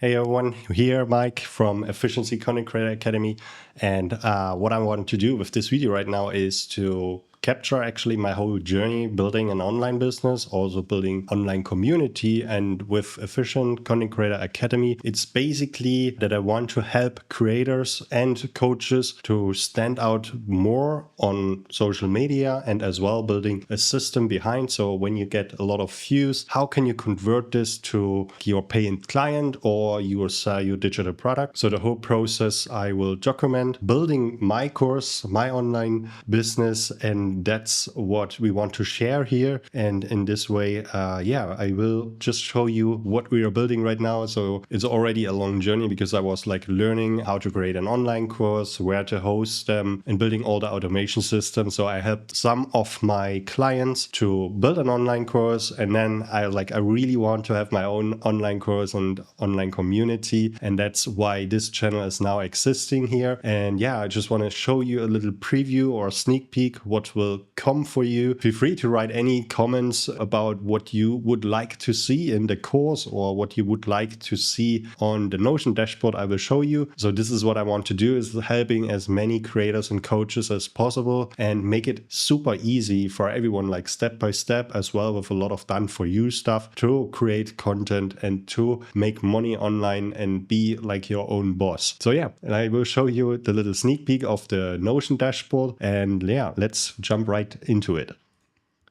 Hey everyone, here Mike from Efficiency Content Creator Academy. And what I want to do with this video right now is to capture actually my whole journey building an online business, also building online community. And with Efficient Content Creator Academy, it's basically that I want to help creators and coaches to stand out more on social media and as well building a system behind. So when you get a lot of views, how can you convert this to your paying client or you will sell your digital product? So the whole process I will document building my course, my online business, and that's what we want to share here. And in this way, I will just show you what we are building right now. So it's already a long journey because I was like learning how to create an online course, where to host them, and building all the automation systems. So I helped some of my clients to build an online course, and then I really want to have my own online course and online community, and that's why this channel is now existing here. And yeah, I just want to show you a little preview or sneak peek what will come for you. Feel free to write any comments about what you would like to see in the course or what you would like to see on the Notion dashboard I will show you. So this is what I want to do, is helping as many creators and coaches as possible and make it super easy for everyone, like step by step, as well with a lot of done for you stuff to create content and to make money online and be like your own boss. So yeah, and I will show you the little sneak peek of the Notion dashboard, and yeah, let's jump right into it.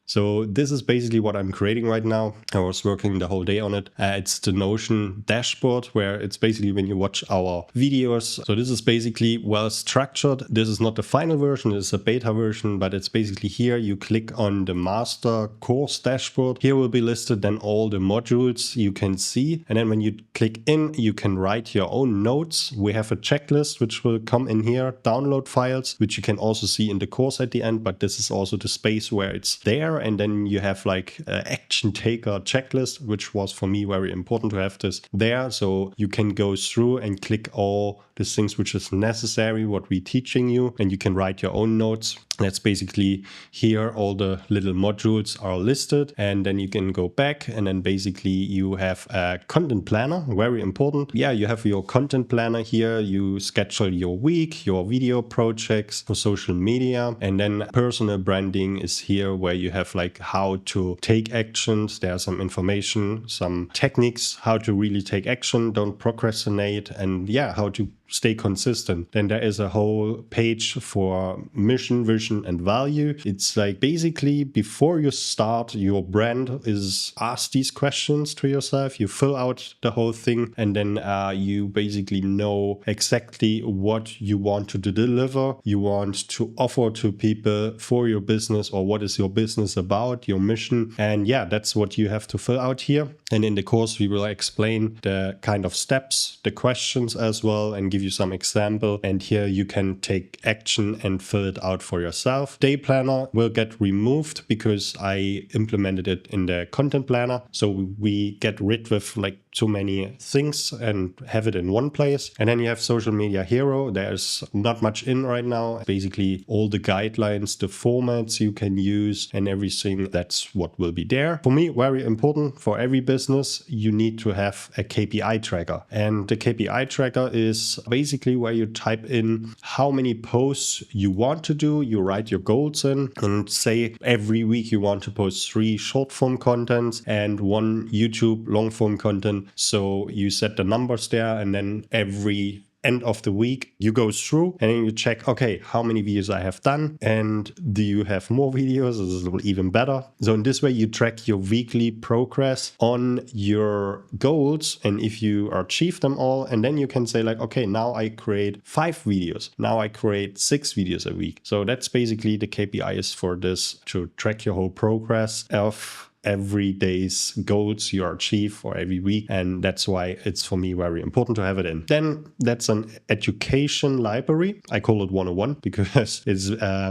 So this is basically what I'm creating right now. I was working the whole day on it. It's the Notion dashboard, where it's basically when you watch our videos. So this is basically well structured. This is not the final version, it's a beta version, but it's basically here. You click on the master course dashboard. Here will be listed then all the modules you can see. And then when you click in, you can write your own notes. We have a checklist which will come in here, download files, which you can also see in the course at the end, but this is also the space where it's there. And then you have like action taker checklist, which was for me very important to have this there. So you can go through and click all the things which is necessary, what we're teaching you, and you can write your own notes. That's basically here. All the little modules are listed, and then you can go back, and then basically you have a content planner, very important. Yeah, you have your content planner here. You schedule your week, your video projects for social media, and then personal branding is here, where you have like how to take actions. There's some information, some techniques, how to really take action, don't procrastinate, and yeah, how to stay consistent. Then there is a whole page for mission, vision, and value. It's like basically before you start your brand is ask these questions to yourself. You fill out the whole thing, and then you basically know exactly what you want to deliver, you want to offer to people for your business, or what is your business about, your mission. And yeah, that's what you have to fill out here. And in the course, we will explain the kind of steps, the questions as well, and give you some example. And here you can take action and fill it out for yourself. Day planner will get removed because I implemented it in the content planner. So we get rid of like too many things and have it in one place. And then you have social media hero. There's not much in right now. Basically all the guidelines, the formats you can use and everything, that's what will be there. For me, very important. For every business, you need to have a KPI tracker. And the KPI tracker is basically where you type in how many posts you want to do. You write your goals in and say every week you want to post 3 short form contents and 1 YouTube long form content. So you set the numbers there, and then every end of the week you go through and then you check, okay, how many videos I have done, and do you have more videos? This is even better. So in this way you track your weekly progress on your goals, and if you achieve them all, and then you can say like, okay, now I create 5 videos, now I create 6 videos a week. So that's basically the KPIs for this, to track your whole progress of every day's goals you achieve for every week. And that's why it's for me very important to have it in. Then that's an education library. I call it 101 because it's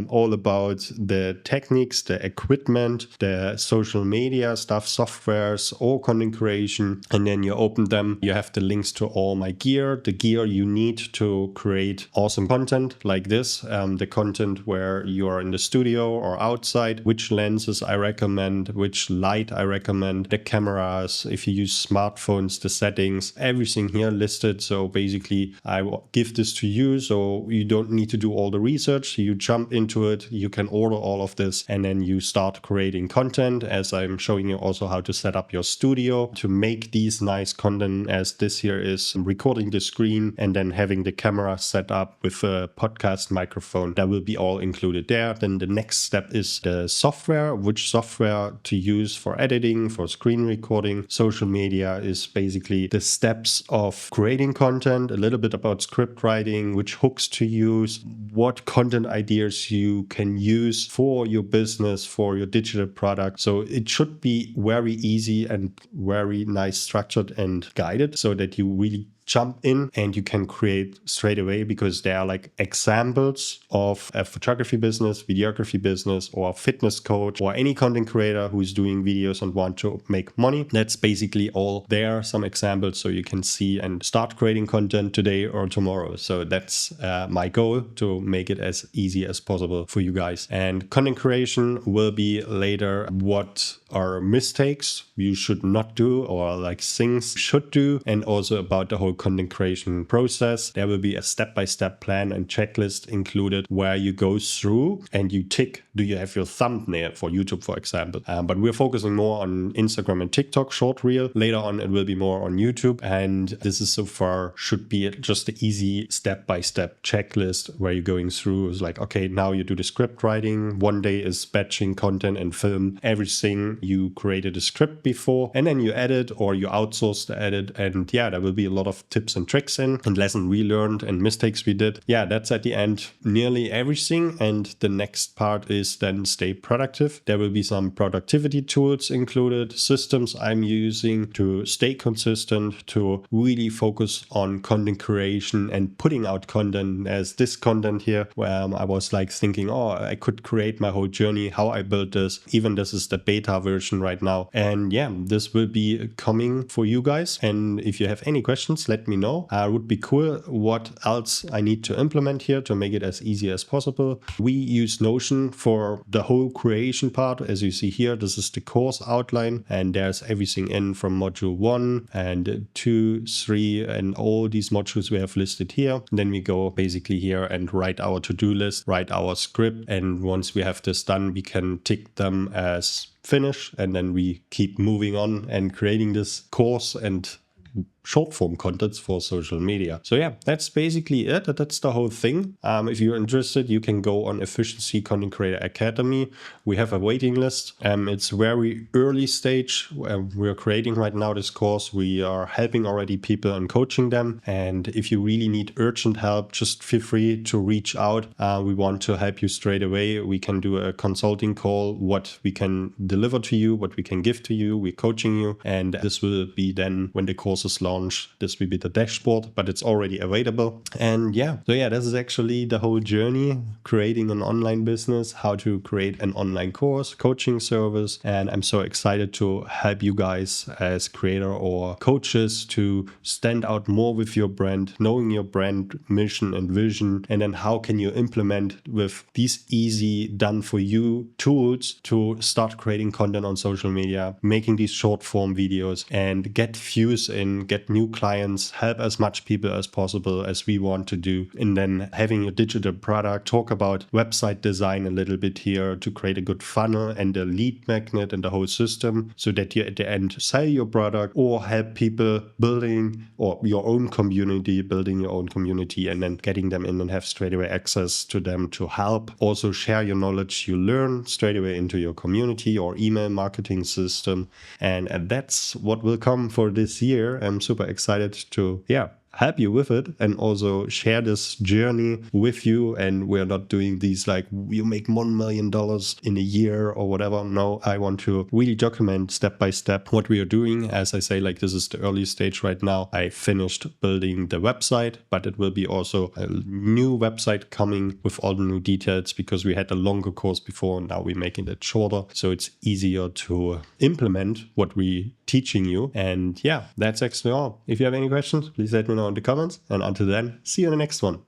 all about the techniques, the equipment, the social media stuff, softwares, or content creation. And then you open them. You have the links to all my gear, the gear you need to create awesome content like this, the content where you are in the studio or outside, which lenses I recommend, which light I recommend, the cameras, if you use smartphones, the settings, everything here listed. So basically I will give this to you so you don't need to do all the research. You jump into it, you can order all of this, and then you start creating content, as I'm showing you also how to set up your studio to make these nice content, as this here is recording the screen and then having the camera set up with a podcast microphone. That will be all included there. Then the next step is the software, which software to use for editing, for screen recording. Social media is basically the steps of creating content, a little bit about script writing, which hooks to use, what content ideas you can use for your business, for your digital product. So it should be very easy and very nice structured and guided so that you really jump in and you can create straight away, because there are like examples of a photography business, videography business, or fitness coach, or any content creator who's doing videos and want to make money. That's basically all there, some examples, so you can see and start creating content today or tomorrow. So that's my goal, to make it as easy as possible for you guys. And content creation will be later what are mistakes you should not do, or like things you should do, and also about the whole content creation process. There will be a step-by-step plan and checklist included where you go through and you tick, do you have your thumbnail for YouTube, for example? But we're focusing more on Instagram and TikTok short reel. Later on, it will be more on YouTube. And this is so far should be just an easy step-by-step checklist where you're going through. It's like, okay, now you do the script writing. One day is batching content and film everything you created a script before, and then you edit or you outsource the edit. And yeah, there will be a lot of tips and tricks in, and lesson we learned and mistakes we did. Yeah, that's at the end nearly everything. And the next part is then stay productive. There will be some productivity tools included, systems I'm using to stay consistent, to really focus on content creation and putting out content, as this content here where I was like thinking, oh, I could create my whole journey, how I built this. Even this is the beta version right now. And yeah, this will be coming for you guys. And if you have any questions, let me know. It would be cool what else I need to implement here to make it as easy as possible. We use Notion for the whole creation part. As you see here, this is the course outline, and there's everything in from module 1 and 2, 3, and all these modules we have listed here. And then we go basically here and write our to-do list, write our script. And once we have this done, we can tick them as finish, and then we keep moving on and creating this course and short form contents for social media. So yeah, that's basically it. That's the whole thing. If you're interested, you can go on Efficiency Content Creator Academy. We have a waiting list. It's very early stage. We're creating right now this course. We are helping already people and coaching them. And if you really need urgent help, just feel free to reach out. We want to help you straight away. We can do a consulting call, what we can deliver to you, what we can give to you. We're coaching you. And this will be then when the course is launched. This will be the dashboard, but it's already available. And yeah, so yeah, this is actually the whole journey, creating an online business, how to create an online course, coaching service. And I'm so excited to help you guys as creator or coaches to stand out more with your brand, knowing your brand mission and vision. And then how can you implement with these easy done for you tools to start creating content on social media, making these short form videos and get views in, get new clients, help as much people as possible as we want to do. And then having a digital product, talk about website design a little bit here to create a good funnel and a lead magnet and the whole system, so that you at the end sell your product or help people building or your own community, building your own community, and then getting them in and have straight away access to them to help. Also share your knowledge you learn straight away into your community or email marketing system. And that's what will come for this year. I'm super excited to help you with it and also share this journey with you. And we're not doing these like you make $1 million in a year or whatever. No, I want to really document step by step what we are doing. As I say, like this is the early stage right now. I finished building the website, but it will be also a new website coming with all the new details, because we had a longer course before and now we're making it shorter. So it's easier to implement what we teaching you. And yeah, that's actually all. If you have any questions, please let me know in the comments. And until then, see you in the next one.